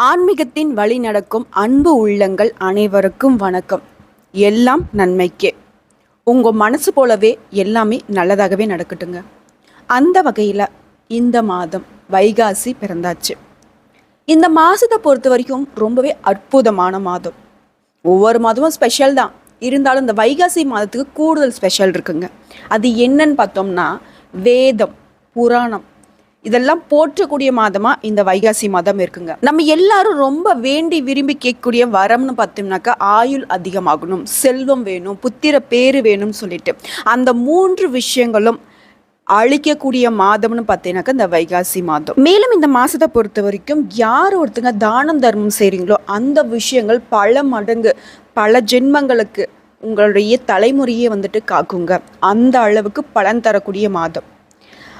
ஆன்மீகத்தின் வழி நடக்கும் அன்பு உள்ளங்கள் அனைவருக்கும் வணக்கம். எல்லாம் நன்மைக்கே. உங்கள் மனசு போலவே எல்லாமே நல்லதாகவே நடக்கட்டுங்க. அந்த வகையில் இந்த மாதம் வைகாசி பிறந்தாச்சு. இந்த மாதத்தை பொறுத்த வரைக்கும் ரொம்பவே அற்புதமான மாதம். ஒவ்வொரு மாதமும் ஸ்பெஷல் தான், இருந்தாலும் இந்த வைகாசி மாதத்துக்கு கூடுதல் ஸ்பெஷல் இருக்குங்க. அது என்னன்னு பார்த்தோம்னா, வேதம், புராணம் இதெல்லாம் போற்றக்கூடிய மாதமா இந்த வைகாசி மாதம் இருக்குங்க. நம்ம எல்லாரும் ரொம்ப வேண்டி விரும்பி கேட்கக்கூடிய வரம்னு பார்த்தோம்னாக்கா, ஆயுள் அதிகமாகணும், செல்வம் வேணும், புத்திர பேரு வேணும்னு சொல்லிட்டு அந்த 3 விஷயங்களும் அழிக்கக்கூடிய மாதம்னு பார்த்தீங்கன்னாக்கா இந்த வைகாசி மாதம். மேலும் இந்த மாதத்தை பொறுத்த வரைக்கும் யார் ஒருத்தங்க தானம் தர்மம் செய்கிறீங்களோ அந்த விஷயங்கள் பல மடங்கு பல ஜென்மங்களுக்கு உங்களுடைய தலைமுறையே வந்துட்டு காக்குங்க. அந்த அளவுக்கு பலன் தரக்கூடிய மாதம்.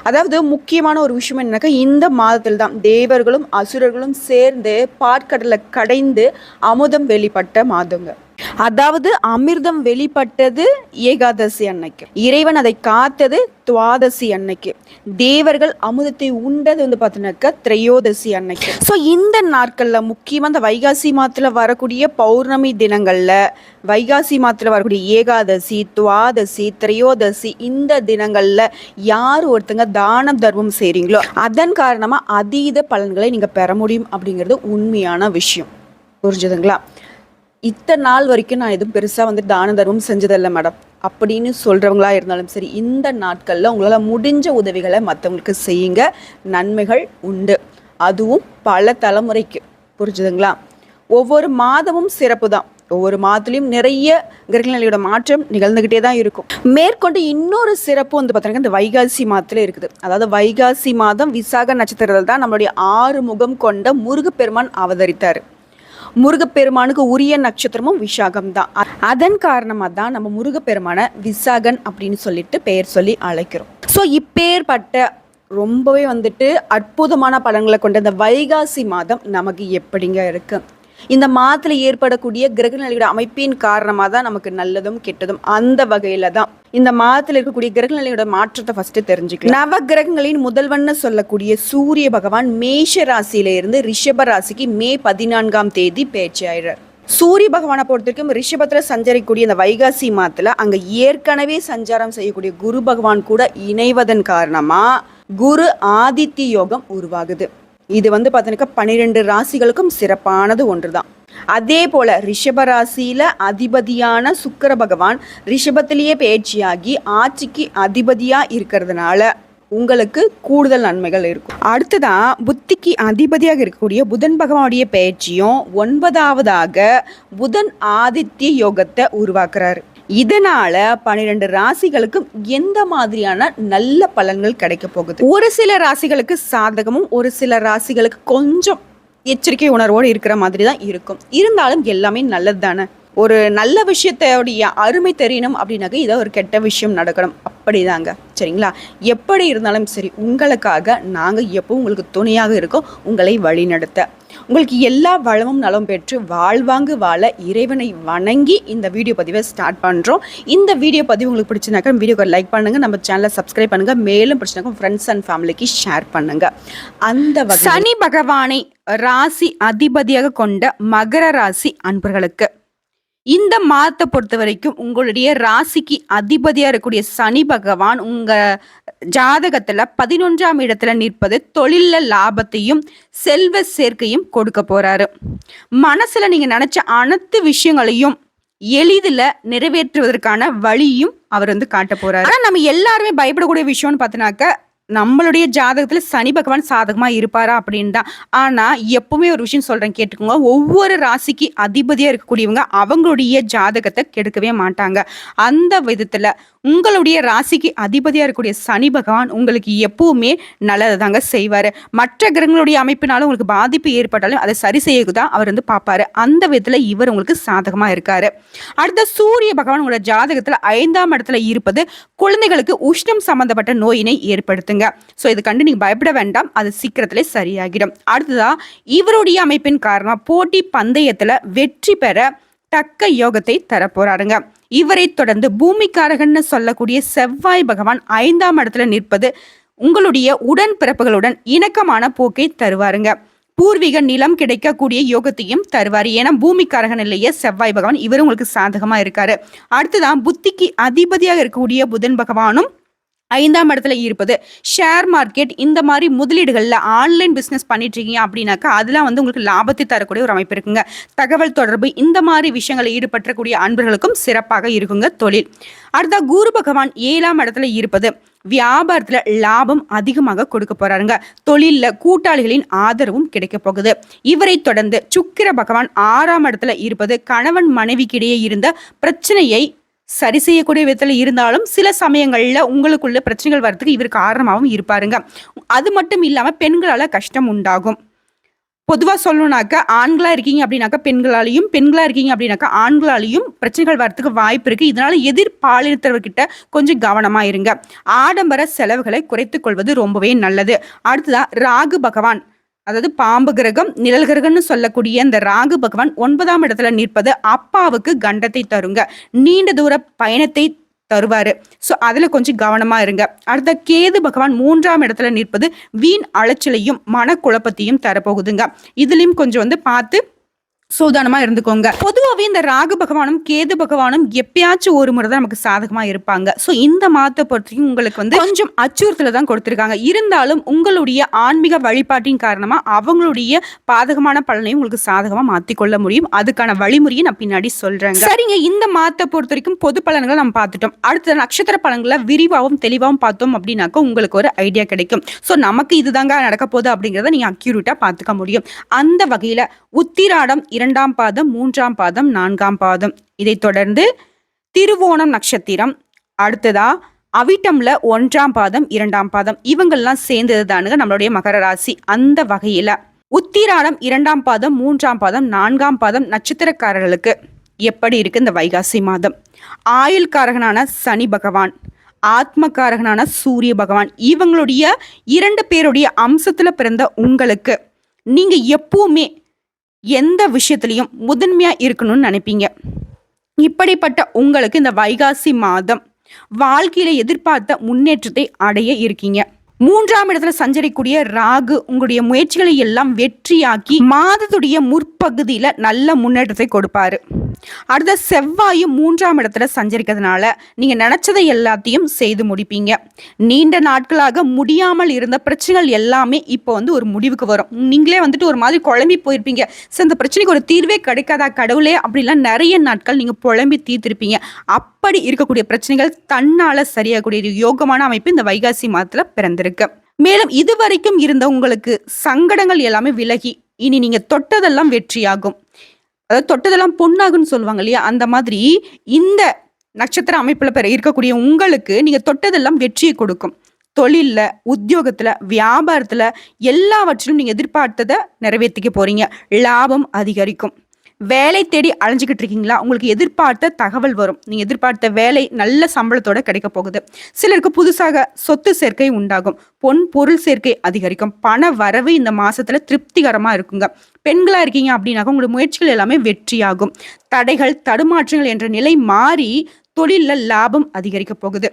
அதாவது முக்கியமான ஒரு விஷயம் என்னன்னாக்கா, இந்த மாதத்தில் தான் தேவர்களும் அசுரர்களும் சேர்ந்து பாற்கடலை கடைந்து அமுதம் வெளிப்பட்ட மாதங்க. அதாவது அமிர்தம் வெளிப்பட்டது ஏகாதசி அன்னைக்கு, இறைவன் அதை காத்தது துவாதசி அன்னைக்கு, தேவர்கள் அமுதத்தை உண்டது வந்து பார்த்தீங்கன்னாக்கா திரையோதசி அன்னைக்கு. ஸோ இந்த நாட்களில் முக்கியமாக இந்த வைகாசி மாதத்தில் வரக்கூடிய பௌர்ணமி தினங்களில், வைகாசி மாதத்தில் வரக்கூடிய ஏகாதசி, துவாதசி, திரையோதசி இந்த தினங்களில் யார் ஒருத்தங்க தானம் தர்மம் செய்கிறீங்களோ அதன் காரணமாக அதீத பலன்களை நீங்கள் பெற முடியும் அப்படிங்கிறது உண்மையான விஷயம். புரிஞ்சுதுங்களா? இத்தனை நாள் வரைக்கும் நான் எதுவும் பெருசாக வந்து தான தர்மம் செஞ்சதில்லை மேடம் அப்படின்னு சொல்கிறவங்களா இருந்தாலும் சரி, இந்த நாட்களில் உங்களால் முடிஞ்ச உதவிகளை மற்றவங்களுக்கு செய்யுங்க. நன்மைகள் உண்டு, அதுவும் பல தலைமுறைக்கு. புரிஞ்சுதுங்களா? ஒவ்வொரு மாதமும் சிறப்பு தான். ஒவ்வொரு மாதத்துலேயும் நிறைய கிரகநிலையோட மாற்றம் நிகழ்ந்துக்கிட்டே தான் இருக்கும். மேற்கொண்டு இன்னொரு சிறப்பு வந்து பார்த்தீங்கன்னா இந்த வைகாசி மாதத்தில் இருக்குது. அதாவது வைகாசி மாதம் விசாக நட்சத்திரத்தில் தான் நம்மளுடைய 6 முகம் கொண்ட முருகப்பெருமான் அவதரித்தார். முருகப்பெருமானுக்கு உரிய நட்சத்திரமும் விசாகம் தான். அதன் காரணமாக தான் நம்ம முருகப்பெருமான விசாகன் அப்படின்னு சொல்லிட்டு பெயர் சொல்லி அழைக்கிறோம். ஸோ இப்பேற்பட்ட ரொம்பவே வந்துட்டு அற்புதமான பலன்களை கொண்ட இந்த வைகாசி மாதம் நமக்கு எப்படிங்க இருக்கு? இந்த மாதத்தில் ஏற்படக்கூடிய கிரகநிலையோட அமைப்பின் காரணமாக தான் நமக்கு நல்லதும் கெட்டதும். அந்த வகையில் தான் இந்த மாதத்தில் இருக்கக்கூடிய கிரகநிலையோட மாற்றத்தை ஃபர்ஸ்ட் தெரிஞ்சுக்கலாம். நவ கிரகங்களின் முதல்வன்னு சொல்லக்கூடிய சூரிய பகவான் மேஷ ராசியில இருந்து ரிஷப ராசிக்கு மே 14ஆம் தேதி பேச்சு ஆயிடுறார். சூரிய பகவானை பொறுத்திருக்கும் ரிஷபத்தில் சஞ்சரிக்கக்கூடிய இந்த வைகாசி மாதத்தில் அங்கே ஏற்கனவே சஞ்சாரம் செய்யக்கூடிய குரு பகவான் கூட இணைவதன் காரணமாக குரு ஆதித்ய யோகம் உருவாகுது. இது வந்து பார்த்தீங்கன்னா 12 ராசிகளுக்கும் சிறப்பானது ஒன்று தான். அதே போல் ரிஷப ராசியில் அதிபதியான சுக்கிர பகவான் ரிஷபத்திலேயே பயிற்சியாகி ஆட்சிக்கு அதிபதியாக இருக்கிறதுனால உங்களுக்கு கூடுதல் நன்மைகள் இருக்கும். அடுத்ததான் புத்திக்கு அதிபதியாக இருக்கக்கூடிய புதன் பகவானுடைய பயிற்சியும் 9ஆவதாக புதன் ஆதித்ய யோகத்தை உருவாக்குறாரு. இதனால 12 ராசிகளுக்கும் எந்த மாதிரியான நல்ல பலன்கள் கிடைக்க போகுது? ஒரு சில ராசிகளுக்கு சாதகமும் ஒரு சில ராசிகளுக்கு கொஞ்சம் எச்சரிக்கை உணர்வோடு இருக்கிற மாதிரி தான் இருக்கும். இருந்தாலும் எல்லாமே நல்லது தானே. ஒரு நல்ல விஷயத்தோடைய அருமை தெரியணும் அப்படின்னாக்க இதை ஒரு கெட்ட விஷயம் நடக்கணும், அப்படிதாங்க. சரிங்களா? எப்படி இருந்தாலும் சரி, உங்களுக்காக நாங்கள் எப்பவும் உங்களுக்கு துணையாக இருக்கோம், உங்களை வழிநடத்த. உங்களுக்கு எல்லா வளமும் நலம் பெற்று வாழ்வாங்கு வாழ இறைவனை வணங்கி இந்த வீடியோ பதிவை ஸ்டார்ட் பண்ணுறோம். இந்த வீடியோ பதிவு உங்களுக்கு பிடிச்சினாக்கா வீடியோக்கு லைக் பண்ணுங்கள், நம்ம சேனலை சப்ஸ்கிரைப் பண்ணுங்கள், மேலும் பிடிச்சினாக்கா ஃப்ரெண்ட்ஸ் அண்ட் ஃபேமிலிக்கு ஷேர் பண்ணுங்கள். அந்த சனி பகவானை ராசி அதிபதியாக கொண்ட மகர ராசி அன்பர்களுக்கு இந்த மாதத்தை பொறுத்த வரைக்கும் உங்களுடைய ராசிக்கு அதிபதியாக இருக்கக்கூடிய சனி பகவான் உங்கள் ஜாதகத்தில் 11ஆம் இடத்துல நிற்பது தொழிலில் லாபத்தையும் செல்வ சேர்க்கையும் கொடுக்க போகிறாரு. மனசில் நீங்கள் நினச்ச அனைத்து விஷயங்களையும் எளிதில் நிறைவேற்றுவதற்கான வழியும் அவர் வந்து காட்ட போகிறாரு. ஆனால் நம்ம எல்லாருமே பயப்படக்கூடிய விஷயம்னு பார்த்தினாக்க, நம்மளுடைய ஜாதகத்தில் சனி பகவான் சாதகமாக இருப்பாரா அப்படின்னு தான். ஆனால் எப்பவுமே ஒரு விஷயம் சொல்கிறேன், கேட்டுக்கோங்க. ஒவ்வொரு ராசிக்கு அதிபதியாக இருக்கக்கூடியவங்க அவங்களுடைய ஜாதகத்தை கெடுக்கவே மாட்டாங்க. அந்த விதத்தில் உங்களுடைய ராசிக்கு அதிபதியாக இருக்கக்கூடிய சனி பகவான் உங்களுக்கு எப்பவுமே நல்லதை தாங்க செய்வார். மற்ற கிரகங்களுடைய அமைப்பினாலும் உங்களுக்கு பாதிப்பு ஏற்பட்டாலும் அதை சரி செய்ய தான் அவர் வந்து பார்ப்பாரு. அந்த விதத்தில் இவர் உங்களுக்கு சாதகமாக இருக்காரு. அடுத்த சூரிய பகவான் உங்களோட ஜாதகத்தில் 5ஆம் இடத்துல இருப்பது குழந்தைகளுக்கு உஷ்ணம் சம்பந்தப்பட்ட நோயினை ஏற்படுத்துங்க. சோ இது கண்டு நீங்க பயப்பட வேண்டாம், அது சீக்கிரத்திலே சரியாகிடும். அடுத்ததா இவருடைய அமைப்பின் காரணமா போட்டி பந்தயத்துல வெற்றி பெற தக்க யோகத்தை தரப்போறாருங்க. இவரை தொடர்ந்து பூமிக்காரகன்னு சொல்லக்கூடிய செவ்வாய் பகவான் 5ஆம் இடத்துல நிற்பது உங்களுடைய உடன் பிறப்புகளுடன் இணக்கமான போக்கை தருவாருங்க. பூர்வீக நிலம் கிடைக்கக்கூடிய யோகத்தையும் தருவார். ஏன்னா பூமிக்காரகன் இல்லையே செவ்வாய் பகவான், இவரும் உங்களுக்கு சாதகமா இருக்காரு. அடுத்துதான் புத்திக்கு அதிபதியாக இருக்கக்கூடிய புதன் பகவானும் 5ஆம் இடத்துல இருப்பது. ஷேர் மார்க்கெட் இந்த மாதிரி முதலீடுகளில் ஆன்லைன் பிஸ்னஸ் பண்ணிட்டு இருக்கீங்க அப்படின்னாக்கா அதெல்லாம் வந்து உங்களுக்கு லாபத்தை தரக்கூடிய ஒரு அமைப்பு இருக்குங்க. தகவல் தொடர்பு இந்த மாதிரி விஷயங்களை ஈடுபட்டக்கூடிய அன்பர்களுக்கும் சிறப்பாக இருக்குங்க தொழில். அடுத்த குரு பகவான் 7ஆம் இடத்துல இருப்பது. வியாபாரத்துல லாபம் அதிகமாக கொடுக்க போறாருங்க. தொழில்ல கூட்டாளிகளின் ஆதரவும் கிடைக்க போகுது. இவரை தொடர்ந்து சுக்கிர பகவான் 6ஆம் இடத்துல இருப்பது. கணவன் மனைவிக்கிடையே இருந்த பிரச்சனையை சரி செய்யக்கூடிய விதத்துல இருந்தாலும் சில சமயங்கள்ல உங்களுக்குள்ள பிரச்சனைகள் வர்றதுக்கு இவர் காரணமாகவும் இருப்பாருங்க. அது மட்டும் இல்லாம பெண்களால கஷ்டம் உண்டாகும். பொதுவா சொல்லணும்னாக்க ஆண்களா இருக்கீங்க அப்படின்னாக்கா பெண்களாலையும், பெண்களா இருக்கீங்க அப்படின்னாக்கா ஆண்களாலையும் பிரச்சனைகள் வர்றதுக்கு வாய்ப்பு இருக்கு. இதனால எதிர்பாலினத்தவர்கிட்ட கொஞ்சம் கவனமா இருங்க. ஆடம்பர செலவுகளை குறைத்துக் கொள்வது ரொம்பவே நல்லது. அடுத்ததான் ராகு பகவான், அதாவது பாம்பு கிரகம், நிழல் கிரகம்னு சொல்லக்கூடிய இந்த ராகு பகவான் 9ஆம் இடத்துல நிற்பது அப்பாவுக்கு கண்டத்தை தருங்க. நீண்ட தூர பயணத்தை தருவாரு. ஸோ அதுல கொஞ்சம் கவனமா இருங்க. அடுத்த கேது பகவான் 3ஆம் இடத்துல நிற்பது வீண் அலைச்சலையும் மனக்குழப்பத்தையும் தரப்போகுதுங்க. இதுலயும் கொஞ்சம் பார்த்து சூதானமா இருந்துக்கோங்க. பொதுவாகவே இந்த ராகு பகவானும் கேது பகவானும் எப்பயாச்சும் ஒரு முறை தான் நமக்கு சாதகமா இருப்பாங்க. ஸோ இந்த மாதத்தை பொறுத்தையும் உங்களுக்கு கொஞ்சம் அச்சுறுத்தல தான் கொடுத்துருக்காங்க. இருந்தாலும் உங்களுடைய ஆன்மீக வழிபாட்டின் காரணமா அவங்களுடைய பாதகமான பலனையும் உங்களுக்கு சாதகமா மாற்றிக்கொள்ள முடியும். அதுக்கான வழிமுறையை நான் பின்னாடி சொல்றேங்க. சரிங்க, இந்த மாதத்தை பொறுத்த வரைக்கும் பொது பலன்களை நம்ம பார்த்துட்டோம். அடுத்த நட்சத்திர பலன்களை விரிவாகவும் தெளிவாகவும் பார்த்தோம் அப்படின்னாக்க உங்களுக்கு ஒரு ஐடியா கிடைக்கும். ஸோ நமக்கு இதுதாங்க நடக்க போகுது அப்படிங்கிறத நீங்க அக்யூரேட்டா பார்த்துக்க முடியும். அந்த வகையில உத்திராடம் 2ஆம் பாதம், 3ஆம் பாதம், 4ஆம் பாதம், இதை தொடர்ந்து திருவோணம் நட்சத்திரம், அடுத்ததா அவிட்டம்ல 1ஆம் பாதம், 2ஆம் பாதம், இவங்கெல்லாம் சேர்ந்தது தானுங்க நம்மளுடைய மகர ராசி. அந்த வகையில உத்திராடம் 2ஆம் பாதம், 3ஆம் பாதம், 4ஆம் பாதம் நட்சத்திரக்காரர்களுக்கு எப்படி இருக்கு இந்த வைகாசி மாதம்? ஆயுள்காரகனான சனி பகவான், ஆத்மகாரகனான சூரிய பகவான், இவங்களுடைய 2 பேருடைய அம்சத்துல பிறந்த உங்களுக்கு நீங்க எப்பவுமே எந்த விஷயத்திலையும் முதன்மையா இருக்கணும்னு நினைப்பீங்க. இப்படிப்பட்ட உங்களுக்கு இந்த வைகாசி மாதம் வாழ்க்கையில எதிர்பார்த்த முன்னேற்றத்தை அடைய இருக்கீங்க. 3ஆம் இடத்துல சஞ்சரிக்கூடிய ராகு உங்களுடைய முயற்சிகளை எல்லாம் வெற்றியாக்கி மாதத்துடைய முற்பகுதியில நல்ல முன்னேற்றத்தை கொடுப்பாரு. அடுத்த செவ்வாயும் 3ஆம் இடத்துல சஞ்சரிக்கிறதுனால நீங்க நினைச்சதை எல்லாத்தையும் செய்து முடிப்பீங்க. நீண்ட நாட்களாக முடியாமல் இருந்த பிரச்சனைகள் எல்லாமே இப்போ ஒரு முடிவுக்கு வரும். நீங்களே ஒரு மாதிரி குழம்பி போயிருப்பீங்க. சரி, இந்த பிரச்சனைக்கு ஒரு தீர்வே கிடைக்காதா கடவுளே அப்படிலாம் நிறைய நாட்கள் நீங்க புலம்பி தீர்த்திருப்பீங்க. அப்படி இருக்கக்கூடிய பிரச்சனைகள் தன்னால சரியாகக்கூடிய யோகமான அமைப்பு இந்த வைகாசி மாதத்துல பிறந்திருக்கு. மேலும் இதுவரைக்கும் இருந்த உங்களுக்கு சங்கடங்கள் எல்லாமே விலகி இனி நீங்க தொட்டதெல்லாம் வெற்றியாகும். அதாவது தொட்டதெல்லாம் பொண்ணாகுன்னு சொல்லுவாங்க இல்லையா, அந்த மாதிரி இந்த நட்சத்திர அமைப்புல இருக்கக்கூடிய உங்களுக்கு நீங்க தொட்டதெல்லாம் வெற்றியை கொடுக்கும். தொழில்ல, உத்தியோகத்துல, வியாபாரத்துல எல்லாவற்றிலும் நீங்க எதிர்பார்த்ததை நிறைவேற்றிக்க போறீங்க. லாபம் அதிகரிக்கும். வேலை தேடி அலைஞ்சிக்கிட்டு இருக்கீங்களா? உங்களுக்கு எதிர்பார்த்த தகவல் வரும். நீங்க எதிர்பார்த்த வேலை நல்ல சம்பளத்தோட கிடைக்க போகுது. சிலருக்கு புதுசாக சொத்து சேர்க்கை உண்டாகும். பொன் பொருள் சேர்க்கை அதிகரிக்கும். பண வரவு இந்த மாசத்துல திருப்திகரமா இருக்குங்க. பெண்களா இருக்கீங்க அப்படின்னாக்க உங்களுடைய முயற்சிகள் எல்லாமே வெற்றியாகும். தடைகள், தடுமாற்றங்கள் என்ற நிலை மாறி தொழில்ல லாபம் அதிகரிக்க போகுது.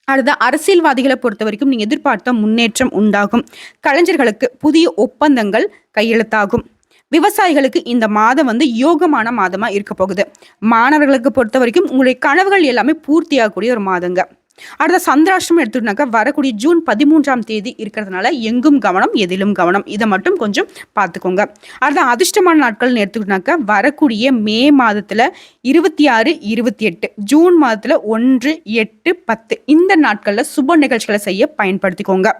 அடுத்த அரசியல்வாதிகளை பொறுத்த வரைக்கும் நீங்க எதிர்பார்த்த முன்னேற்றம் உண்டாகும். கலைஞர்களுக்கு புதிய ஒப்பந்தங்கள் கையெழுத்தாகும். விவசாயிகளுக்கு இந்த மாதம் யோகமான மாதமா இருக்க போகுது. மாணவர்களுக்கு பொறுத்த வரைக்கும் உங்களுடைய கனவுகள் எல்லாமே பூர்த்தியாகக்கூடிய ஒரு மாதங்க. அடுத்த சந்திராஷ்டிரம் எடுத்துக்கிட்டாக்க வரக்கூடிய ஜூன் 13ஆம் தேதி இருக்கிறதுனால எங்கும் கவனம், எதிலும் கவனம், இதை மட்டும் கொஞ்சம் பார்த்துக்கோங்க. அடுத்த அதிர்ஷ்டமான நாட்கள் எடுத்துக்கிட்டாக்க வரக்கூடிய மே மாதத்துல 26, 28, ஜூன் மாதத்துல 1, 8, 10 இந்த நாட்கள்ல சுப நிகழ்ச்சிகளை செய்ய பயன்படுத்திக்கோங்க.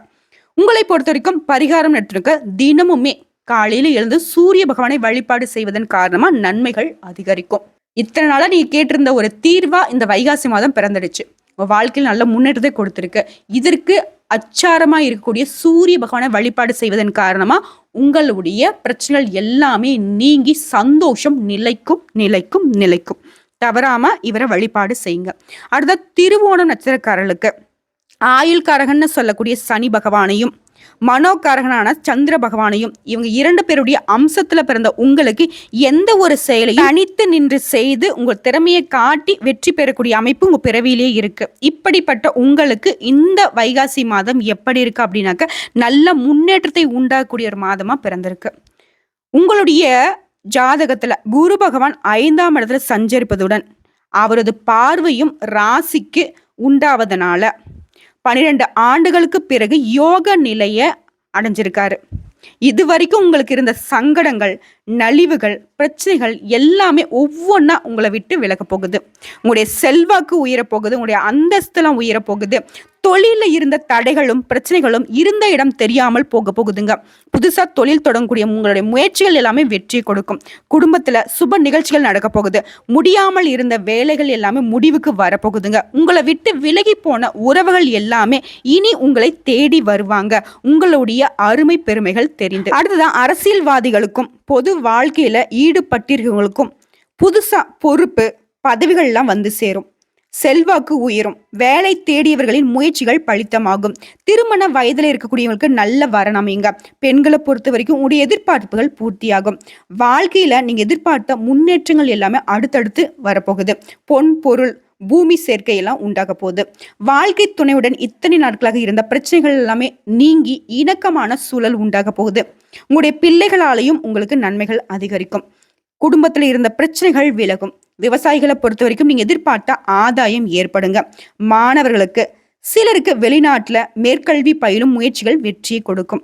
உங்களை பொறுத்த வரைக்கும் பரிகாரம் எடுத்துக்க தினமுமே காலையில எழுந்து சூரிய பகவானை வழிபாடு செய்வதன் காரணமா நன்மைகள் அதிகரிக்கும். இத்தனை நாளா நீங்க கேட்டிருந்த ஒரு தீர்வா இந்த வைகாசி மாதம் பிறந்துடுச்சு. உங்க வாழ்க்கையில் நல்ல முன்னேற்றத்தை கொடுத்திருக்கு. இதற்கு அச்சாரமா இருக்கக்கூடிய சூரிய பகவானை வழிபாடு செய்வதன் காரணமா உங்களுடைய பிரச்சனைகள் எல்லாமே நீங்கி சந்தோஷம் நிலைக்கும் நிலைக்கும் நிலைக்கும். தவறாம இவரை வழிபாடு செய்யுங்க. அடுத்த திருவோணம் நட்சத்திரக்காரர்களுக்கு ஆயுள்காரகன்னு சொல்லக்கூடிய சனி பகவானையும் மனோகாரகனான சந்திர பகவானையும் இவங்க 2 பேருடைய அம்சத்துல பிறந்த உங்களுக்கு எந்த ஒரு செயலையும் தனித்து நின்று செய்து உங்க திறமையை காட்டி வெற்றி பெறக்கூடிய அமைப்பு உங்க பிறவியிலே இருக்கு. இப்படிப்பட்ட உங்களுக்கு இந்த வைகாசி மாதம் எப்படி இருக்கு அப்படின்னாக்க நல்ல முன்னேற்றத்தை உண்டாகக்கூடிய ஒரு மாதமா பிறந்திருக்கு. உங்களுடைய ஜாதகத்துல குரு பகவான் 5ஆம் இடத்துல சஞ்சரிப்பதுடன் அவரது பார்வையும் ராசிக்கு உண்டாவதனால 12 ஆண்டுகளுக்கு பிறகு யோக நிலையை அடைஞ்சிருக்காரு. இது வரைக்கும் உங்களுக்கு இருந்த சங்கடங்கள், நலிவுகள், பிரச்சனைகள் எல்லாமே ஒவ்வொன்றா உங்களை விட்டு விலக போகுது. உங்களுடைய செல்வாக்கு உயரப்போகுது, உங்களுடைய அந்தஸ்தெல்லாம் உயரப்போகுது. தொழிலில் இருந்த தடைகளும் பிரச்சனைகளும் இருந்த இடம் தெரியாமல் போகுதுங்க. புதுசாக தொழில் தொடங்கக்கூடிய உங்களுடைய முயற்சிகள் எல்லாமே வெற்றி கொடுக்கும். குடும்பத்தில் சுப நிகழ்ச்சிகள் நடக்க போகுது. முடியாமல் இருந்த வேலைகள் எல்லாமே முடிவுக்கு வரப்போகுதுங்க. உங்களை விட்டு விலகி போன உறவுகள் எல்லாமே இனி உங்களை தேடி வருவாங்க. உங்களுடைய அருமை பெருமைகள் தெரிந்து. அடுத்ததான் அரசியல்வாதிகளுக்கும் பொது வாழ்க்கையில ஈடுபட்டிருக்கவங்களுக்கும் புதுசா பொறுப்பு பதவிகள்லாம் வந்து சேரும். செல்வாக்கு உயரும். வேலை தேடியவர்களின் முயற்சிகள் பலித்தமாகும். திருமண வயதில் இருக்கக்கூடியவங்களுக்கு நல்ல வரன் அமையுங்க. பெண்களை பொறுத்த வரைக்கும் உங்களுடைய எதிர்பார்ப்புகள் பூர்த்தியாகும். வாழ்க்கையில நீங்க எதிர்பார்த்த முன்னேற்றங்கள் எல்லாமே அடுத்தடுத்து வரப்போகுது. பொன் பொருள் பூமி சேர்க்கையெல்லாம் உண்டாக போகுது. வாழ்க்கை துணையுடன் இத்தனை நாட்களாக இருந்த பிரச்சனைகள் எல்லாமே நீங்கி இணக்கமான சூழல் உண்டாக போகுது. உங்களுடைய பிள்ளைகளாலையும் உங்களுக்கு நன்மைகள் அதிகரிக்கும். குடும்பத்தில் இருந்த பிரச்சனைகள் விலகும். விவசாயிகளை பொறுத்த வரைக்கும் நீங்க எதிர்பார்த்த ஆதாயம் ஏற்படுங்க. மாணவர்களுக்கு சிலருக்கு வெளிநாட்டுல மேற்கல்வி பயிலும் முயற்சிகள் வெற்றியை கொடுக்கும்.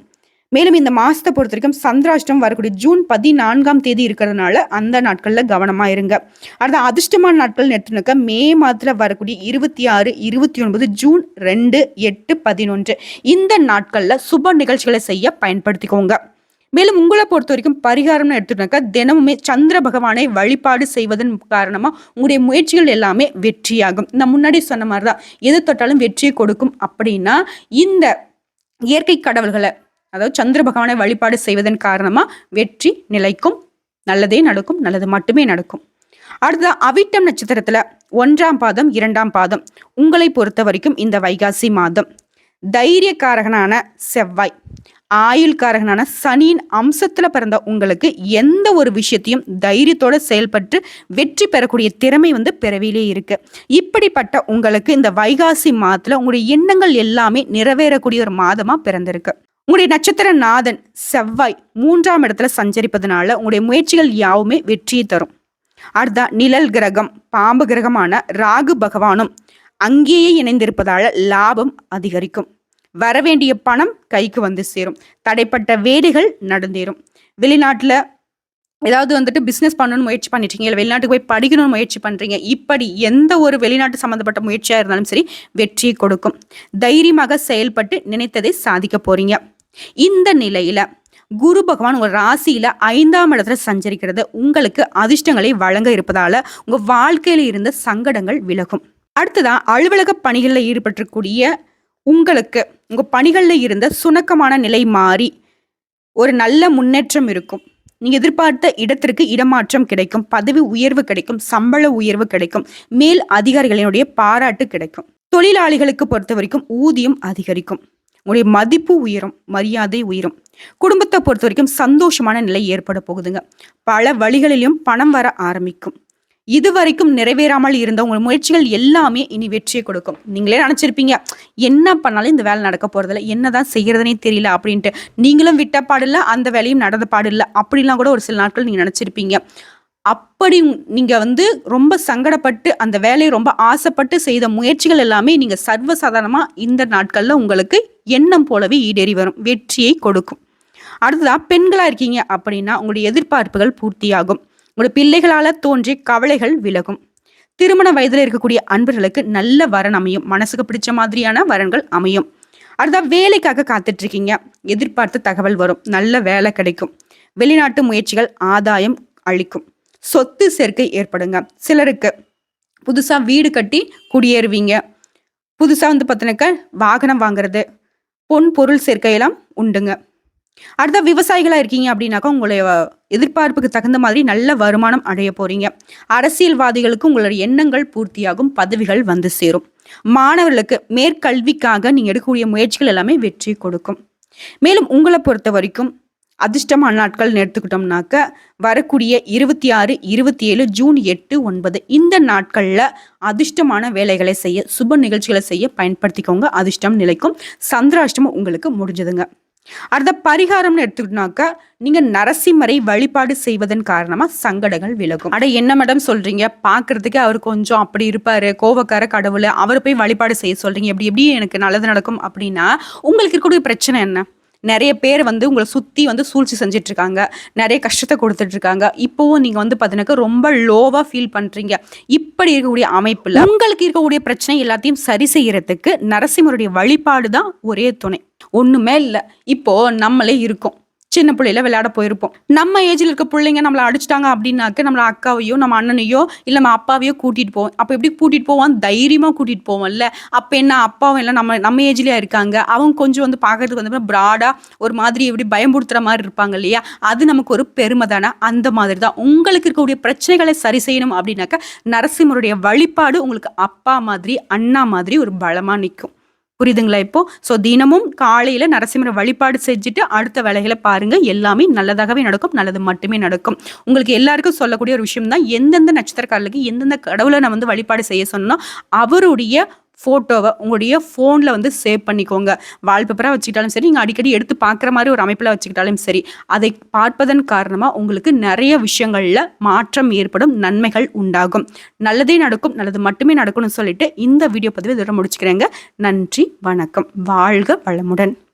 மேலும் இந்த மாசத்தை பொறுத்த வரைக்கும் சந்திராஷ்டம் வரக்கூடிய ஜூன் 14ஆம் தேதி இருக்கிறதுனால அந்த நாட்கள்ல கவனமா இருங்க. அடுத்த அதிர்ஷ்டமான நாட்கள் எடுத்துனாக்க மே மாதத்துல வரக்கூடிய 26, 29, ஜூன் 2, 8, 11 இந்த நாட்கள்ல சுப நிகழ்ச்சிகளை செய்ய பயன்படுத்திக்கோங்க. மேலும் உங்களை பொறுத்த வரைக்கும் பரிகாரம்னு எடுத்துட்டாக்கா தினமுமே சந்திர பகவானை வழிபாடு செய்வதன் காரணமா உங்களுடைய முயற்சிகள் எல்லாமே வெற்றியாகும். நான் முன்னாடி சொன்ன மாதிரிதான் எது தொட்டாலும் வெற்றியை கொடுக்கும். அப்படின்னா இந்த இயற்கை கடவுள்களை அதாவது சந்திர பகவானை வழிபாடு செய்வதன் காரணமா வெற்றி நிலைக்கும். நல்லதே நடக்கும், நல்லது மட்டுமே நடக்கும். அடுத்த அவிட்டம் நட்சத்திரத்துல 1ஆம் பாதம் 2ஆம் பாதம் உங்களை பொறுத்த வரைக்கும் இந்த வைகாசி மாதம் தைரியக்காரகனான செவ்வாய், ஆயுள்காரகனான சனியின் அம்சத்துல பிறந்த உங்களுக்கு எந்த ஒரு விஷயத்தையும் தைரியத்தோட செயல்பட்டு வெற்றி பெறக்கூடிய திறமை பிறவிலே இருக்கு. இப்படிப்பட்ட உங்களுக்கு இந்த வைகாசி மாதத்துல உங்களுடைய எண்ணங்கள் எல்லாமே நிறைவேறக்கூடிய ஒரு மாதமா பிறந்திருக்கு. உங்களுடைய நட்சத்திர நாதன் செவ்வாய் 3ஆம் இடத்துல சஞ்சரிப்பதனால உங்களுடைய முயற்சிகள் யாவுமே வெற்றியை தரும். அடுத்த நிழல் கிரகம் பாம்பு கிரகமான ராகு பகவானும் அங்கேயே இணைந்திருப்பதால லாபம் அதிகரிக்கும். வரவேண்டிய பணம் கைக்கு வந்து சேரும். தடைப்பட்ட வேலைகள் நடந்தேறும். வெளிநாட்டுல ஏதாவது பிசினஸ் பண்ணணும்னு முயற்சி பண்ணிட்டீங்க, இல்லை வெளிநாட்டுக்கு போய் படிக்கணும்னு முயற்சி பண்றீங்க. இப்படி எந்த ஒரு வெளிநாட்டு சம்மந்தப்பட்ட முயற்சியா இருந்தாலும் சரி வெற்றியை கொடுக்கும். தைரியமாக செயல்பட்டு நினைத்ததை சாதிக்க போறீங்க. இந்த நிலையில குரு பகவான் உங்க ராசியில 5ஆம் இடத்துல சஞ்சரிக்கிறது உங்களுக்கு அதிர்ஷ்டங்களை வழங்க இருப்பதால உங்க வாழ்க்கையில இருந்த சங்கடங்கள் விலகும். அடுத்ததான் அலுவலக பணிகளில் ஈடுபட்டிருக்கூடிய உங்களுக்கு உங்க பணிகள்ல இருந்த சுணக்கமான நிலை மாறி ஒரு நல்ல முன்னேற்றம் இருக்கும். நீங்க எதிர்பார்த்த இடத்திற்கு இடமாற்றம் கிடைக்கும். பதவி உயர்வு கிடைக்கும். சம்பள உயர்வு கிடைக்கும். மேல் அதிகாரிகளினுடைய பாராட்டு கிடைக்கும். தொழிலாளிகளுக்கு பொறுத்த வரைக்கும் ஊதியம் அதிகரிக்கும். உங்களுடைய மதிப்பு உயரும், மரியாதை உயரும். குடும்பத்தை பொறுத்த வரைக்கும் சந்தோஷமான நிலை ஏற்பட போகுதுங்க. பல வழிகளிலும் பணம் வர ஆரம்பிக்கும். இதுவரைக்கும் நிறைவேறாமல் இருந்த உங்கள் முயற்சிகள் எல்லாமே இனி வெற்றியை கொடுக்கும். நீங்களே நினைச்சிருப்பீங்க என்ன பண்ணாலும் இந்த வேலை நடக்க போறதில்ல, என்னதான் செய்யறதுனே தெரியல அப்படின்ட்டு. நீங்களும் விட்ட பாடில்ல, அந்த வேலையும் நடந்த பாடில்ல அப்படிலாம் கூட ஒரு சில நாட்கள் நீங்க நினைச்சிருப்பீங்க. அப்படி நீங்க ரொம்ப சங்கடப்பட்டு அந்த வேலையை ரொம்ப ஆசைப்பட்டு செய்த முயற்சிகள் எல்லாமே நீங்க சர்வசாதாரணமா இந்த நாட்கள்ல உங்களுக்கு எண்ணம் போலவே ஈடேறி வரும், வெற்றியை கொடுக்கும். அடுத்ததா பெண்களா இருக்கீங்க அப்படின்னா உங்களுடைய எதிர்பார்ப்புகள் பூர்த்தியாகும். உங்களுடைய பிள்ளைகளால தோன்றிய கவலைகள் விலகும். திருமண வயதுல இருக்கக்கூடிய அன்பர்களுக்கு நல்ல வரன் அமையும். மனசுக்கு பிடிச்ச மாதிரியான வரன்கள் அமையும். அடுத்த வேலைக்காக காத்துட்டு இருக்கீங்க, எதிர்பார்த்த தகவல் வரும், நல்ல வேலை கிடைக்கும். வெளிநாட்டு முயற்சிகள் ஆதாயம் அளிக்கும். சொத்து சேர்க்கை ஏற்படுங்க. சிலருக்கு புதுசா வீடு கட்டி குடியேறுவீங்க. புதுசா பார்த்தீங்கன்னாக்க வாகனம் வாங்குறது, பொன் பொருள் சேர்க்கையெல்லாம் உண்டுங்க. அடுத்த விவசாயிகளா இருக்கீங்க அப்படின்னாக்கா உங்களுடைய எதிர்பார்ப்புக்கு தகுந்த மாதிரி நல்ல வருமானம் அடைய போறீங்க. அரசியல்வாதிகளுக்கு உங்களுடைய எண்ணங்கள் பூர்த்தியாகும். பதவிகள் வந்து சேரும். மாணவர்களுக்கு மேற்கல்விக்காக நீங்க எடுக்கக்கூடிய முயற்சிகள் எல்லாமே வெற்றி கொடுக்கும். மேலும் உங்களை பொறுத்த வரைக்கும் அதிர்ஷ்டமான நாட்கள் எடுத்துக்கிட்டோம்னாக்க வரக்கூடிய 26, 27, ஜூன் 8, 9 இந்த நாட்கள்ல அதிர்ஷ்டமான வேலைகளை செய்ய, சுப நிகழ்ச்சிகளை செய்ய பயன்படுத்திக்கோங்க. அதிர்ஷ்டம் நிலைக்கும். சந்திராஷ்டமம் உங்களுக்கு முடிஞ்சதுங்க. அடுத்த பரிகாரம்னு எடுத்துக்கிட்டோம்னாக்கா, நீங்க நரசிம்மரை வழிபாடு செய்வதன் காரணமா சங்கடங்கள் விலகும். அட என்ன மேடம் சொல்றீங்க? பார்க்கறதுக்கு அவரு கொஞ்சம் அப்படி இருப்பாரு, கோவக்கார கடவுளு. அவர போய் வழிபாடு செய்ய சொல்றீங்க. எப்படி எப்படி எனக்கு நல்லது நடக்கும் அப்படின்னா, உங்களுக்கு இருக்கக்கூடிய பிரச்சனை என்ன? நெறைய பேர் வந்து உங்கள சுத்தி வந்து சூழ்ச்சி செஞ்சுட்டு இருக்காங்க. நெறைய கஷ்டத்த குடுத்துட்டு இருக்காங்க. இப்பவும் நீங்க வந்து பார்த்தீங்கன்னாக்கா, ரொம்ப லோவா ஃபீல் பண்றீங்க. இப்படி இருக்கக்கூடிய அமைப்புல உங்களுக்கு இருக்கக்கூடிய பிரச்சனை எல்லாத்தையும் சரி செய்யறதுக்கு நரசிம்மருடைய வழிபாடு தான் ஒரே துணை. ஒண்ணுமே இல்ல. இப்போ நம்மளே இருக்கோம். சின்ன பிள்ளையில விளையாட போயிருப்போம். நம்ம ஏஜ்ல இருக்க புள்ளைங்க நம்மள அடிச்சுட்டாங்க அப்படின்னாக்க, நம்மள அக்காவையோ, நம்ம அண்ணனையோ, இல்ல நம்ம அப்பாவையோ கூட்டிட்டு போவோம். அப்ப எப்படி கூட்டிட்டு போவோம்? தைரியமா கூட்டிட்டு போவோம்ல. அப்ப என்ன அப்பாவும் எல்லாம் நம்ம ஏஜ்லயா இருக்காங்க. அவங்க கொஞ்சம் வந்து பார்க்கறதுக்கு வந்து பிராடா ஒரு மாதிரி எப்படி பயமுறுத்துற மாரி இருப்பாங்க இல்லையா? அது நமக்கு ஒரு பெருமை தானே. அந்த மாதிரி தான். உங்களுக்கு இருக்கக்கூடிய பிரச்சனைகளை சரி செய்யணும் அப்படின்னாக்க, நரசிம்மருடைய வழிபாடு உங்களுக்கு அப்பா மாதிரி, அண்ணா மாதிரி ஒரு பலமா நிக்கும். புரியுதுங்களா இப்போ? ஸோ தினமும் காலையில நரசிம்மர வழிபாடு செஞ்சுட்டு அடுத்த வேலைகள பாருங்க. எல்லாமே நல்லதாகவே நடக்கும். நல்லது மட்டுமே நடக்கும். உங்களுக்கு எல்லாருக்கும் சொல்லக்கூடிய ஒரு விஷயம் தான், எந்தெந்த நட்சத்திரக்காரர்களுக்கு எந்தெந்த கடவுள நான் வந்து வழிபாடு செய்ய சொன்னனோ, அவருடைய ஃபோட்டோவ உங்களுடைய ஃபோன்ல வந்து சேவ் பண்ணிக்கோங்க. வால்பேப்பரா வச்சுக்கிட்டாலும் சரி, நீங்க அடிக்கடி எடுத்து பார்க்குற மாரி ஒரு அமைப்புல வச்சுக்கிட்டாலும் சரி. அதை பார்ப்பதன் காரணமா உங்களுக்கு நெறைய விஷயங்கள்ல மாற்றம் ஏற்படும். நன்மைகள் உண்டாகும். நல்லதே நடக்கும். நல்லது மட்டுமே நடக்கும்னு சொல்லிட்டு இந்த வீடியோ பதிவு இதோட முடிச்சுக்கிறேங்க. நன்றி, வணக்கம். வாழ்க வளமுடன்.